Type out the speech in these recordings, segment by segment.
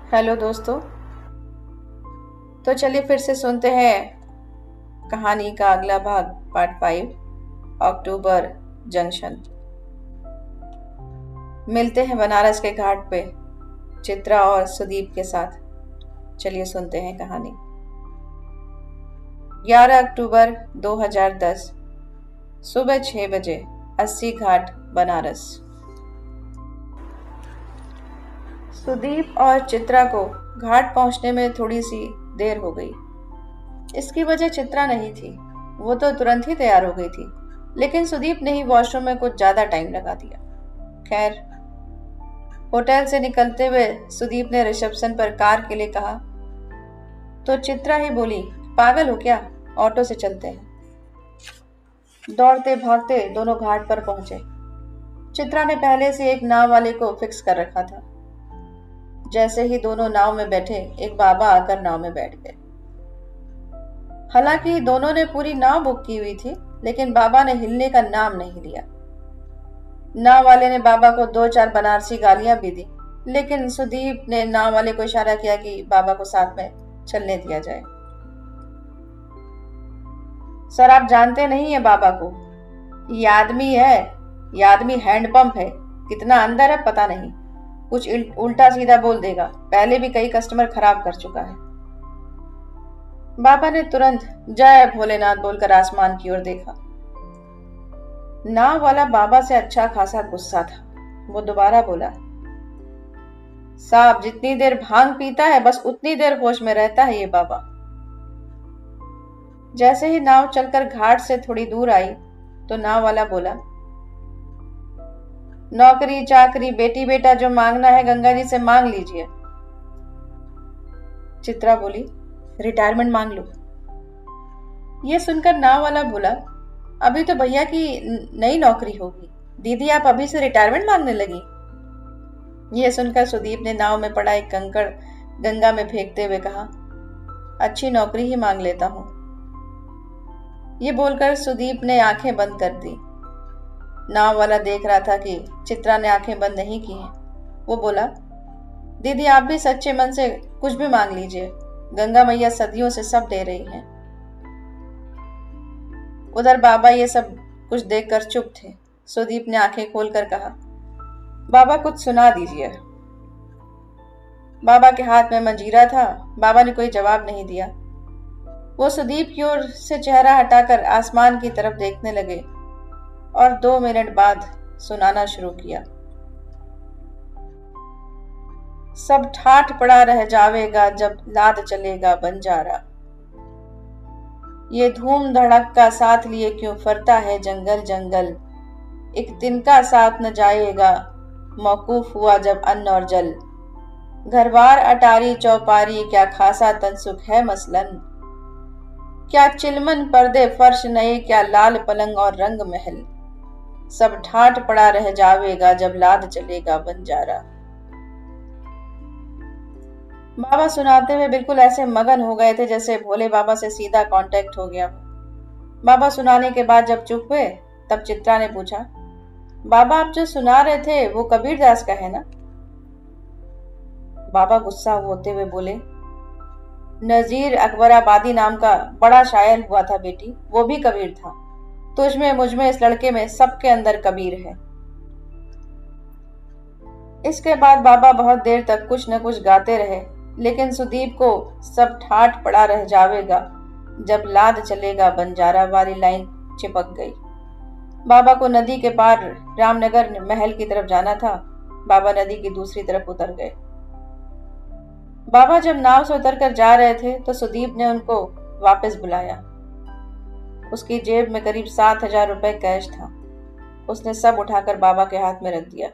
Hello दोस्तों। तो चलिए फिर से सुनते हैं कहानी का अगला भाग, पार्ट 5, अक्टूबर जंक्शन। मिलते हैं बनारस के घाट पे चित्रा और सुदीप के साथ। चलिए सुनते हैं कहानी। 11 अक्टूबर 2010, सुबह 6 बजे, 80 घाट, बनारस। सुदीप और चित्रा को घाट पहुंचने में थोड़ी सी देर हो गई। इसकी वजह चित्रा नहीं थी, वो तो तुरंत ही तैयार हो गई थी, लेकिन सुदीप ने ही वॉशरूम में कुछ ज्यादा टाइम लगा दिया। खैर, होटल से निकलते हुए सुदीप ने रिसेप्शन पर कार के लिए कहा तो चित्रा ही बोली, पागल हो क्या, ऑटो से चलते हैं। दौड़ते भागते दोनों घाट पर पहुंचे। चित्रा ने पहले से एक नाव वाले को फिक्स कर रखा था। जैसे ही दोनों नाव में बैठे, एक बाबा आकर नाव में बैठ गए। हालांकि दोनों ने पूरी नाव बुक की हुई थी, लेकिन बाबा ने हिलने का नाम नहीं लिया। नाव वाले ने बाबा को 2-4 बनारसी गालियां भी दी, लेकिन सुदीप ने नाव वाले को इशारा किया कि बाबा को साथ में चलने दिया जाए। सर, आप जानते नहीं है बाबा को, ये आदमी है, ये आदमी हैंडपंप है, कितना अंदर है पता नहीं, कुछ उल्टा सीधा बोल देगा, पहले भी कई कस्टमर खराब कर चुका है। बाबा ने तुरंत जय भोलेनाथ बोलकर आसमान की ओर देखा। नाव वाला बाबा से अच्छा खासा गुस्सा था। वो दोबारा बोला, साहब, जितनी देर भांग पीता है बस उतनी देर होश में रहता है ये बाबा। जैसे ही नाव चलकर घाट से थोड़ी दूर आई तो नाव वाला बोला, नौकरी चाकरी बेटी बेटा जो मांगना है गंगा जी से मांग लीजिए। चित्रा बोली, रिटायरमेंट मांग लो। ये सुनकर नाव वाला बोला, अभी तो भैया की नई नौकरी होगी, दीदी आप अभी से रिटायरमेंट मांगने लगी। यह सुनकर सुदीप ने नाव में पड़ा एक कंकड़ गंगा में फेंकते हुए कहा, अच्छी नौकरी ही मांग लेता हूं। ये बोलकर सुदीप ने आंखें बंद कर दी। नाव वाला देख रहा था कि चित्रा ने आंखें बंद नहीं की हैं। वो बोला, दीदी आप भी सच्चे मन से कुछ भी मांग लीजिए, गंगा मैया सदियों से सब दे रही हैं। उधर बाबा ये सब कुछ देखकर चुप थे। सुदीप ने आंखें खोलकर कहा, बाबा कुछ सुना दीजिए। बाबा के हाथ में मंजीरा था। बाबा ने कोई जवाब नहीं दिया। वो सुदीप की ओर से चेहरा हटाकर आसमान की तरफ देखने लगे और 2 मिनट बाद सुनाना शुरू किया। सब ठाठ पड़ा रह जावेगा जब लाद चलेगा बंजारा, ये धूम धड़क का साथ लिए क्यों फरता है जंगल जंगल, एक दिन का साथ न जाएगा मौकूफ हुआ जब अन्न और जल, घर बार अटारी चौपारी क्या खासा तनसुख है मसलन, क्या चिलमन पर्दे फर्श नए क्या लाल पलंग और रंग महल, सब ठाठ पड़ा रह जावेगा जब लाद चलेगा बंजारा। बाबा सुनाते हुए बिल्कुल ऐसे मगन हो गए थे जैसे भोले बाबा से सीधा कांटेक्ट हो गया। बाबा सुनाने के बाद जब चुप हुए तब चित्रा ने पूछा, बाबा आप जो सुना रहे थे वो कबीर दास का है ना? बाबा गुस्सा होते हुए बोले, नजीर अकबराबादी नाम का बड़ा शायर हुआ था बेटी, वो भी कबीर था। तुझमें मुझमें इस लड़के में सबके अंदर कबीर है। इसके बाद बाबा बहुत देर तक कुछ न कुछ गाते रहे, लेकिन सुदीप को सब ठाठ पड़ा रह जावेगा जब लाद चलेगा बंजारा वाली लाइन चिपक गई। बाबा को नदी के पार रामनगर महल की तरफ जाना था। बाबा नदी की दूसरी तरफ उतर गए। बाबा जब नाव से उतरकर जा रहे थे तो सुदीप ने उनको वापस बुलाया। उसकी जेब में करीब 7,000 रुपए कैश था। उसने सब उठाकर बाबा के हाथ में रख दिया।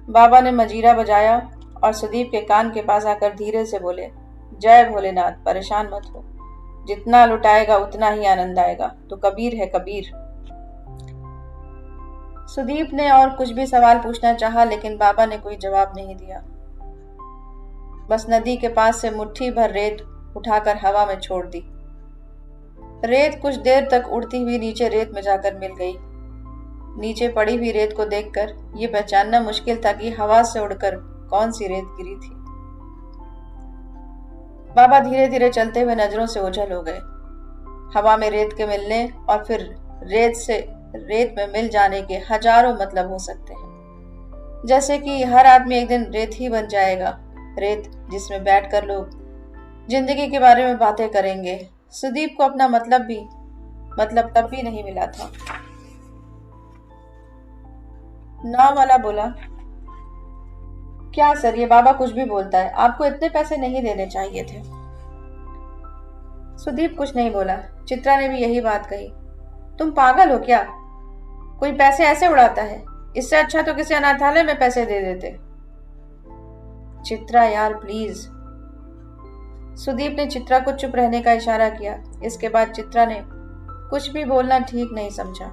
बाबा ने मजीरा बजाया और सुदीप के कान के पास आकर धीरे से बोले, जय भोलेनाथ, परेशान मत हो, जितना लुटाएगा उतना ही आनंद आएगा, तो कबीर है कबीर। सुदीप ने और कुछ भी सवाल पूछना चाहा, लेकिन बाबा ने कोई जवाब नहीं दिया। बस नदी के पास से मुट्ठी भर रेत उठाकर हवा में छोड़ दी। रेत कुछ देर तक उड़ती हुई नीचे रेत में जाकर मिल गई। नीचे पड़ी हुई रेत को देखकर ये पहचानना मुश्किल था कि हवा से उड़कर कौन सी रेत गिरी थी। बाबा धीरे धीरे चलते हुए नजरों से ओझल हो गए। हवा में रेत के मिलने और फिर रेत से रेत में मिल जाने के हजारों मतलब हो सकते हैं। जैसे कि हर आदमी एक दिन रेत ही बन जाएगा, रेत जिसमें बैठकर लोग जिंदगी के बारे में बातें करेंगे। सुदीप को अपना मतलब तब भी नहीं मिला था। नाव वाला बोला, क्या सर, ये बाबा कुछ भी बोलता है, आपको इतने पैसे नहीं देने चाहिए थे। सुदीप कुछ नहीं बोला। चित्रा ने भी यही बात कही। तुम पागल हो क्या? कोई पैसे ऐसे उड़ाता है? इससे अच्छा तो किसी अनाथालय में पैसे दे देते। चित्रा यार प्लीज। सुदीप ने चित्रा को चुप रहने का इशारा किया। इसके बाद चित्रा ने कुछ भी बोलना ठीक नहीं समझा।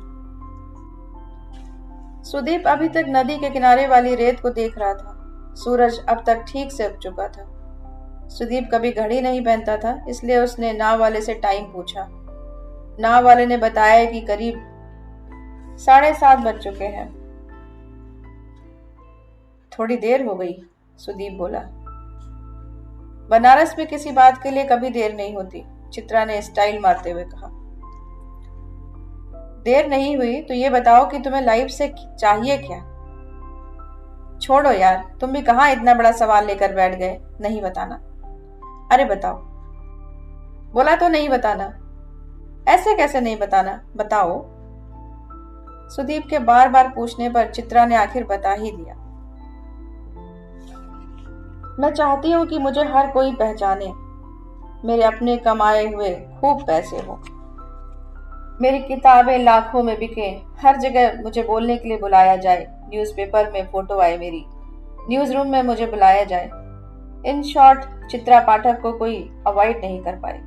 सुदीप अभी तक नदी के किनारे वाली रेत को देख रहा था। सूरज अब तक ठीक से उग चुका था। सुदीप कभी घड़ी नहीं पहनता था, इसलिए उसने नाव वाले से टाइम पूछा। नाव वाले ने बताया कि करीब 7:30 बज चुके हैं। थोड़ी देर हो गई, सुदीप बोला। बनारस में किसी बात के लिए कभी देर नहीं होती, चित्रा ने स्टाइल मारते हुए कहा। देर नहीं हुई तो ये बताओ कि तुम्हें लाइफ से चाहिए क्या? छोड़ो यार, तुम भी कहाँ इतना बड़ा सवाल लेकर बैठ गए। नहीं बताना। अरे बताओ। बोला तो नहीं बताना। ऐसे कैसे नहीं बताना, बताओ। सुदीप के बार बार पूछने पर चित्रा ने आखिर बता ही दिया। मैं चाहती हूँ कि मुझे हर कोई पहचाने, मेरे अपने कमाए हुए खूब पैसे हो, मेरी किताबें लाखों में बिके, हर जगह मुझे बोलने के लिए बुलाया जाए, न्यूज़पेपर में फोटो आए मेरी, न्यूज रूम में मुझे बुलाया जाए। इन शॉर्ट, चित्रा पाठक को कोई अवॉइड नहीं कर पाई।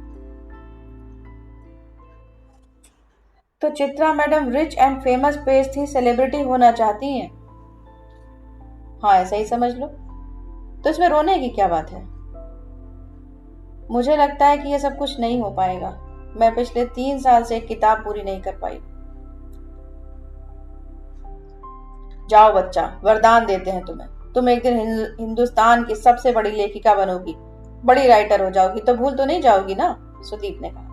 तो Chitra madam rich and famous page थी, सेलिब्रिटी होना चाहती हैं। हाँ, ऐसा ही समझ लो। तो इसमें रोने की क्या बात है? मुझे लगता है कि यह सब कुछ नहीं हो पाएगा। मैं पिछले 3 साल से एक किताब पूरी नहीं कर पाई। जाओ बच्चा, वरदान देते हैं तुम्हें। तुम एक दिन हिंदुस्तान की सबसे बड़ी लेखिका बनोगी, बड़ी राइटर हो जाओगी, तो भूल तो नहीं जाओगी ना? सुदीप ने कहा।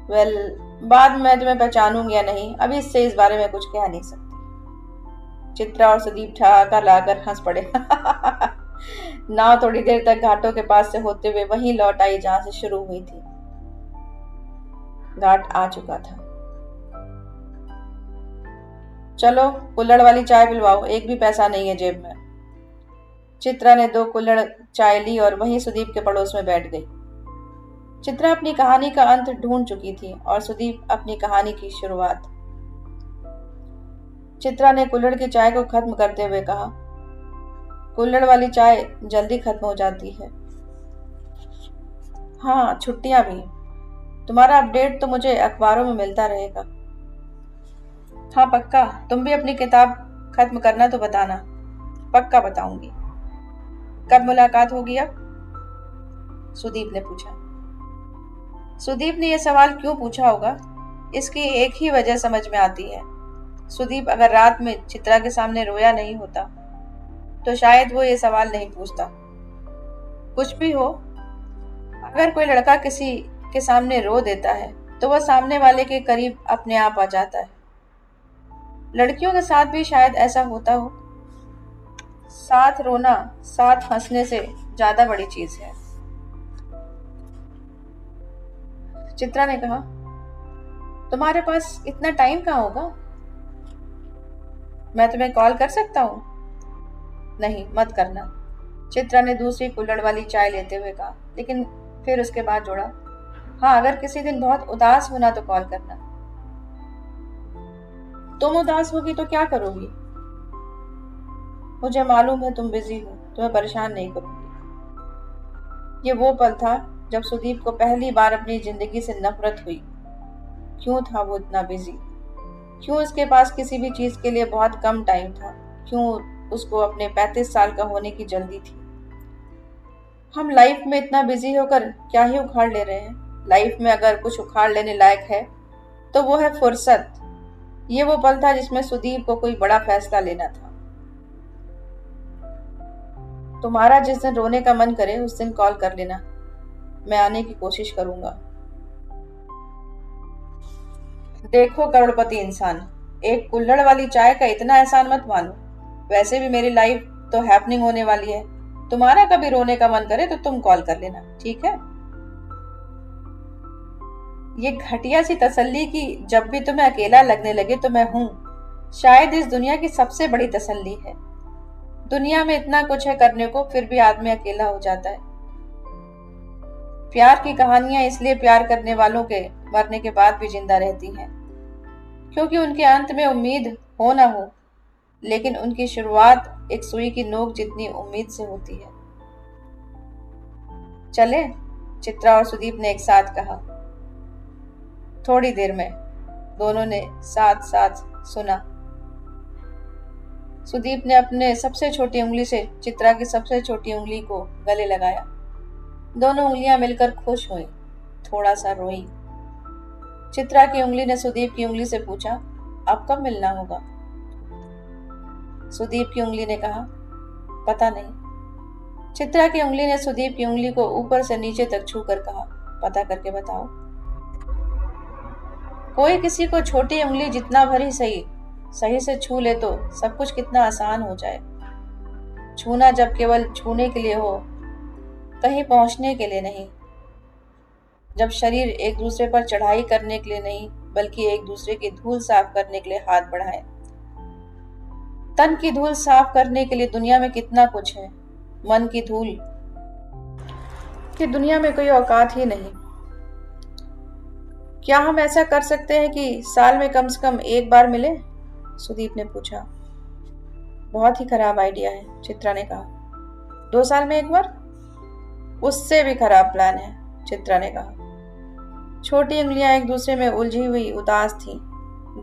वेल, बाद में मैं तुम्हें पहचानूंगी या नहीं, अभी इससे इस बारे में कुछ कह नहीं सकती। चित्रा और सुदीप ठहाका लाकर हंस पड़े। नाव थोड़ी देर तक घाटों के पास से होते हुए वहीं लौट आई जहां से शुरू हुई थी। घाट आ चुका था। चलो कुल्हड़ वाली चाय पिलवाओ, एक भी पैसा नहीं है जेब में। चित्रा ने 2 कुल्हड़ चाय ली और वहीं सुदीप के पड़ोस में बैठ गई। चित्रा अपनी कहानी का अंत ढूंढ चुकी थी और सुदीप अपनी कहानी की शुरुआत। चित्रा ने कुल्हड़ की चाय को खत्म करते हुए कहा, कुल्हड़ वाली चाय जल्दी खत्म हो जाती है। हाँ, छुट्टियां भी। तुम्हारा अपडेट तो मुझे अखबारों में मिलता रहेगा। हाँ पक्का, तुम भी अपनी किताब खत्म करना तो बताना। पक्का बताऊंगी। कब मुलाकात होगी अब? सुदीप ने पूछा। सुदीप ने यह सवाल क्यों पूछा होगा, इसकी एक ही वजह समझ में आती है। सुदीप अगर रात में चित्रा के सामने रोया नहीं होता तो शायद वो ये सवाल नहीं पूछता। कुछ भी हो, अगर कोई लड़का किसी के सामने रो देता है तो वह सामने वाले के करीब अपने आप आ जाता है। लड़कियों के साथ भी शायद ऐसा होता हो। साथ रोना साथ हंसने से ज्यादा बड़ी चीज है। चित्रा ने कहा, तुम्हारे पास इतना टाइम कहाँ होगा? मैं तुम्हें कॉल कर सकता हूँ? नहीं, मत करना। चित्रा ने दूसरी कुल्हड़ वाली चाय लेते हुए कहा, लेकिन फिर उसके बाद जोड़ा, हाँ अगर किसी दिन बहुत उदास होना तो कॉल करना। तुम उदास होगी तो क्या करोगी? मुझे मालूम है तुम बिजी हो, तुम्हें परेशान नहीं करूंगी। ये वो पल था जब सुदीप को पहली बार अपनी जिंदगी से नफरत हुई। क्यों था वो इतना बिजी? क्यों उसके पास किसी भी चीज के लिए बहुत कम टाइम था? क्यों उसको अपने 35 साल का होने की जल्दी थी? हम लाइफ में इतना बिजी होकर क्या ही उखाड़ ले रहे हैं? लाइफ में अगर कुछ उखाड़ लेने लायक है तो वो है फुर्सत। ये वो पल था जिसमें सुदीप को कोई बड़ा फैसला लेना था। तुम्हारा जिस दिन रोने का मन करे उस दिन कॉल कर लेना, मैं आने की कोशिश करूंगा। देखो करोड़पति इंसान, एक कुल्हड़ वाली चाय का इतना एहसान मत मानो। वैसे भी मेरी लाइफ तो हैपनिंग होने वाली है। तुम्हारा कभी रोने का मन करे तो तुम कॉल कर लेना, ठीक है? ये घटिया सी तसल्ली की जब भी तुम्हें अकेला लगने लगे तो मैं हूं, शायद इस दुनिया की सबसे बड़ी तसल्ली है। दुनिया में इतना कुछ है करने को, फिर भी आदमी अकेला हो जाता है। प्यार की कहानियां इसलिए प्यार करने वालों के मरने के बाद भी जिंदा रहती हैं, क्योंकि उनके अंत में उम्मीद हो ना हो, लेकिन उनकी शुरुआत एक सुई की नोक जितनी उम्मीद से होती है। चले, चित्रा और सुदीप ने एक साथ कहा। थोड़ी देर में दोनों ने साथ साथ सुना। सुदीप ने अपने सबसे छोटी उंगली से चित्रा की सबसे छोटी उंगली को गले लगाया। दोनों उंगलियां मिलकर खुश हुई, थोड़ा सा रोई। चित्रा की उंगली ने सुदीप की उंगली से पूछा, अब कब मिलना होगा? सुदीप की उंगली ने कहा, पता नहीं। चित्रा की उंगली ने सुदीप की उंगली को ऊपर से नीचे तक छूकर कहा, पता करके बताओ। कोई किसी को छोटी उंगली जितना भरी सही सही से छू ले तो सब कुछ कितना आसान हो जाए। छूना जब केवल छूने के लिए हो, कहीं पहुंचने के लिए नहीं। जब शरीर एक दूसरे पर चढ़ाई करने के लिए नहीं, बल्कि एक दूसरे की धूल साफ करने के लिए हाथ बढ़ाए। तन की धूल साफ करने के लिए दुनिया में कितना कुछ है। मन की धूल कि दुनिया में कोई औकात ही नहीं। क्या हम ऐसा कर सकते हैं कि साल में कम से कम एक बार मिले? सुदीप ने पूछा। बहुत ही खराब आइडिया है, चित्रा ने कहा। 2 साल में एक बार? उससे भी खराब प्लान है, चित्रा ने कहा। छोटी उंगलियां एक दूसरे में उलझी हुई उदास थीं।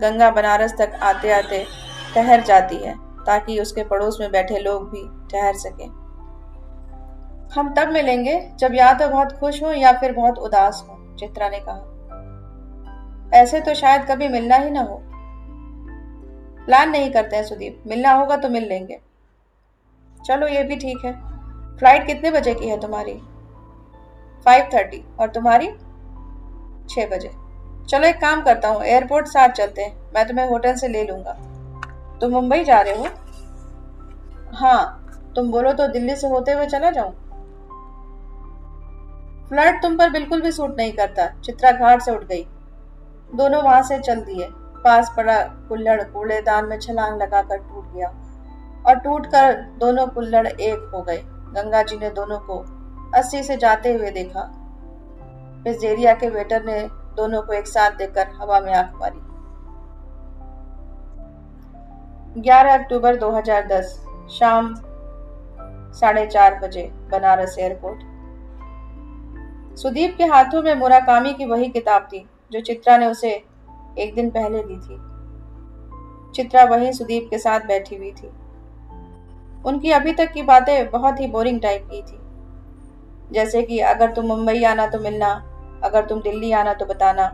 गंगा बनारस तक आते आते ठहर जाती है, ताकि उसके पड़ोस में बैठे लोग भी ठहर सकें। हम तब मिलेंगे जब या तो बहुत खुश हो या फिर बहुत उदास हो, चित्रा ने कहा। ऐसे तो शायद कभी मिलना ही ना हो। प्लान नहीं करते हैं सुदीप, मिलना होगा तो मिल लेंगे। चलो ये भी ठीक है। फ्लाइट कितने बजे की है तुम्हारी? 5:30। और तुम्हारी? 6 बजे। चलो एक काम करता हूँ, एयरपोर्ट साथ चलते हैं, मैं तुम्हें होटल से ले लूंगा। तुम मुंबई जा रहे हो? हाँ, तुम बोलो तो दिल्ली से होते हुए चला जाऊं। फ्लर्ट तुम पर बिल्कुल भी सूट नहीं करता, चित्रा घाट से उठ गई। दोनों वहां से चल दिए। पास पड़ा कुल्हड़ कूड़ेदान में छलांग लगाकर टूट गया और टूटकर दोनों कुल्हड़ एक हो गए। गंगा जी ने दोनों को अस्सी से जाते हुए देखा। पिज्जेरिया के वेटर ने दोनों को एक साथ देखकर हवा में आंख मारी। 11 अक्टूबर 2010 शाम 4:30 बजे, बनारस एयरपोर्ट। सुदीप के हाथों में मुराकामी की वही किताब थी जो चित्रा ने उसे एक दिन पहले दी थी। चित्रा वहीं सुदीप के साथ बैठी हुई थी। उनकी अभी तक की बातें बहुत ही बोरिंग टाइप की थी, जैसे कि अगर तुम मुंबई आना तो मिलना, अगर तुम दिल्ली आना तो बताना,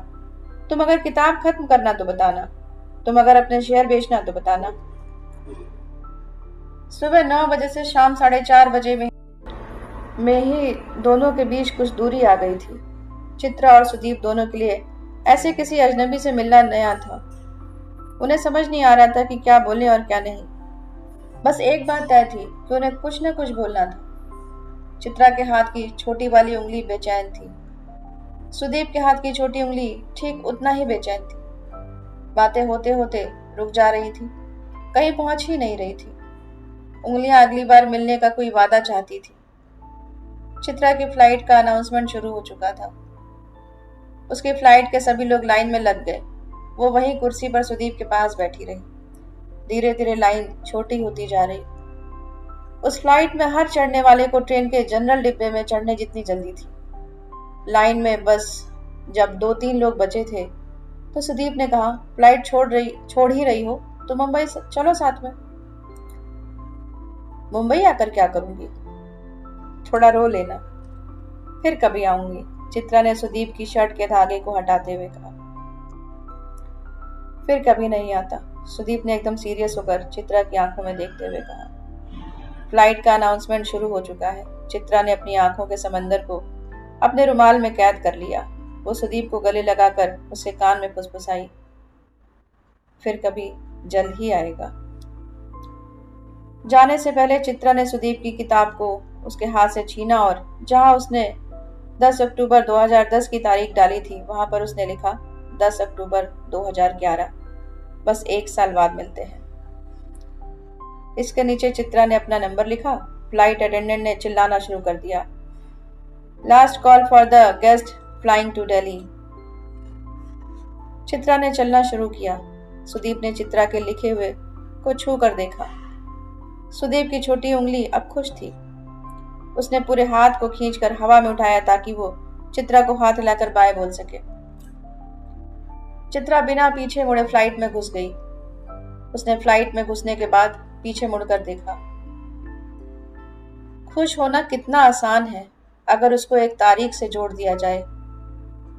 तुम अगर किताब खत्म करना तो बताना, तुम अगर अपने शेयर बेचना तो बताना। सुबह 9 बजे से शाम 4:30 बजे में ही दोनों के बीच कुछ दूरी आ गई थी। चित्रा और सुदीप दोनों के लिए ऐसे किसी अजनबी से मिलना नया था। उन्हें समझ नहीं आ रहा था कि क्या बोले और क्या नहीं। बस एक बात तय थी कि उन्हें कुछ न कुछ बोलना था। चित्रा के हाथ की छोटी वाली उंगली बेचैन थी। सुदीप के हाथ की छोटी उंगली ठीक उतना ही बेचैन थी। बातें होते होते रुक जा रही थी, कहीं पहुंच ही नहीं रही थी। उंगलियां अगली बार मिलने का कोई वादा चाहती थी। चित्रा की फ्लाइट का अनाउंसमेंट शुरू हो चुका था। उसकी फ्लाइट के सभी लोग लाइन में लग गए। वो वही कुर्सी पर सुदीप के पास बैठी रही। धीरे धीरे लाइन छोटी होती जा रही। उस फ्लाइट में हर चढ़ने वाले को ट्रेन के जनरल डिब्बे में चढ़ने जितनी जल्दी थी। लाइन में बस जब 2-3 लोग बचे थे तो सुदीप ने कहा, फ्लाइट छोड़ ही रही हो तो मुंबई चलो साथ में। मुंबई आकर क्या करूंगी? थोड़ा रो लेना, फिर कभी आऊंगी, चित्रा ने सुदीप की शर्ट के धागे को हटाते हुए कहा। फिर कभी नहीं आता, सुदीप ने एकदम सीरियस होकर चित्रा की आंखों में देखते हुए कहा। फ्लाइट का अनाउंसमेंट शुरू हो चुका है। चित्रा ने अपनी आंखों के समंदर को अपने रुमाल में कैद कर लिया। वो सुदीप को गले लगाकर उसके कान में फुसफुसाई, फिर कभी जल्द ही आएगा। जाने से पहले चित्रा ने सुदीप की किताब को उसके हाथ से छीना और जहां उसने 10 अक्टूबर 2010 की तारीख डाली थी, वहां पर उसने लिखा 10 अक्टूबर 2011, बस 1 साल बाद मिलते हैं। इसके नीचे चित्रा ने अपना नंबर लिखा। फ्लाइट अटेंडेंट ने चिल्लाना शुरू कर दिया, last call for the guest flying to Delhi. Chitra ने चलना शुरू किया। सुदीप ने चित्रा के लिखे हुए को छू कर देखा। सुदीप की छोटी उंगली अब खुश थी। उसने पूरे हाथ को खींचकर हवा में उठाया ताकि वो चित्रा को हाथ हिलाकर बाय बोल सके। चित्रा बिना पीछे मुड़े फ्लाइट में घुस गई। उसने फ्लाइट में घुसने के बाद पीछे मुड़कर देखा। खुश होना कितना आसान है अगर उसको एक तारीख से जोड़ दिया जाए।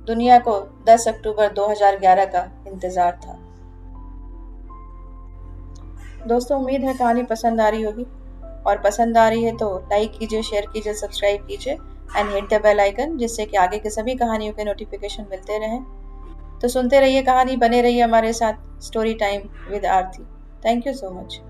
दुनिया को 10 अक्टूबर 2011 का इंतजार था। दोस्तों, उम्मीद है कहानी पसंद आ रही होगी, और पसंद आ रही है तो लाइक कीजिए, शेयर कीजिए, सब्सक्राइब कीजिए and hit the bell icon, जिससे कि आगे के सभी कहानियों के नोटिफिकेशन मिलते रहें। तो सुनते रहिए कहानी, बने रहिए हमारे साथ। Story time with Aarti. Thank you so much.